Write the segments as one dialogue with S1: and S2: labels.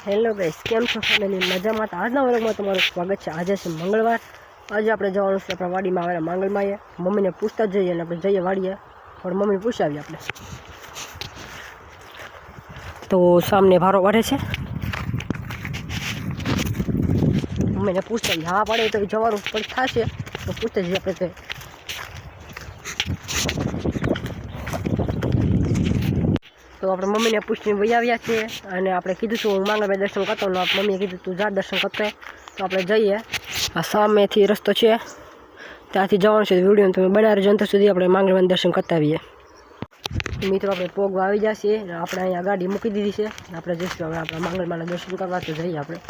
S1: Hello guys, કેમ છો family? મજામાં? તો આજના વ્લોગમાં તમારું સ્વાગત છે. આજે છે મંગળવાર. આજે આપણે જવાનું છે આપણા વાડીમાં આવેલા માંગલમાં. મમ્મીને પૂછતા જઈએ અને આપણે જઈએ વાડીએ, પણ મમ્મીને પૂછાવીએ આપણે. તો સામને ભારો વાળે છે, મમ્મીને પૂછતા હા પાડે તો જવાનું પણ થશે, તો પૂછતા જઈએ આપણે. તો આપણે મમ્મીને પૂછીને વહી આવ્યા છીએ અને આપણે કીધું છું હું માંગલમાં દર્શન કરતો, મમ્મીએ કીધું તું જા દર્શન કરતો. તો આપણે જઈએ. આ સામેથી રસ્તો છે, ત્યાંથી જવાનું છે. વિડીયો તમે બનાવી જનતા સુધી આપણે માંગલમાં દર્શન કરતા આવીએ. મિત્રો આપણે પોગ આવી જશે, આપણે અહીંયા ગાડી મૂકી દીધી છે. આપણે જઈશું હવે આપણા માંગલમાંના દર્શન કરવા. તો જઈએ આપણે.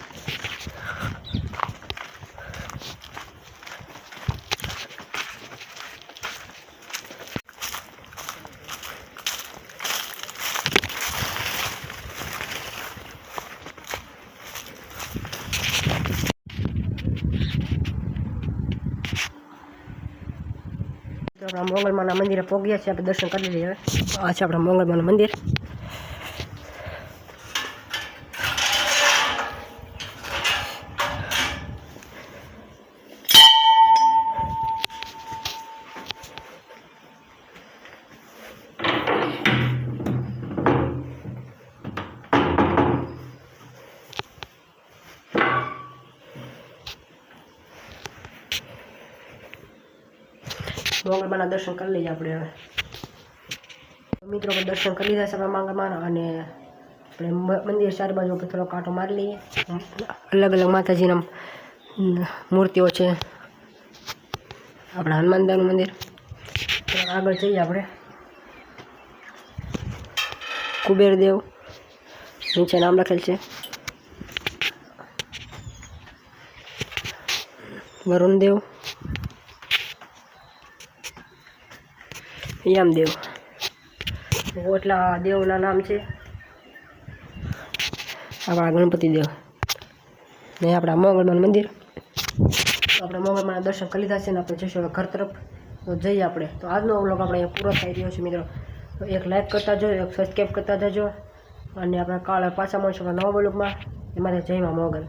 S1: આપણા મોંગલમાના મંદિરે પહોંચ્યા છે. આપણે દર્શન કરી લઈએ. આ છે આપણા મોંગલમાનું મંદિર. મોંગલમાના દર્શન કરી લઈએ આપણે. હવે મિત્રો દર્શન કરી લીધા છે આપણા માંગલમાના, અને આપણે મંદિર ચારે બાજુ ઉપર થોડો કાંટો મારી લઈએ. અલગ અલગ માતાજીના મૂર્તિઓ છે. આપણા હનુમાનદાનું મંદિર. આગળ જઈએ આપણે. કુબેરદેવ નીચે નામ લખેલ છે. વરુણદેવ, યમદેવ, એટલા દેવના નામ છે. આપણા ગણપતિ દેવ ને આપણા મોંગલમાનું મંદિર. આપણે મોંગલમાના દર્શન કરી લીધા છે ને આપણે જઈશું હવે ઘર તરફ. તો જઈએ આપણે. તો આજનો વ્લોગ આપણે અહીંયા પૂરો થઈ રહ્યો છે મિત્રો. તો એક લાઈક કરતા જજો, એક સબસ્ક્રાઈબ કરતા જજો, અને આપણે કાલે પાછા મળીશું નવા વ્લોગમાં. એમાં જય માં મોગલ.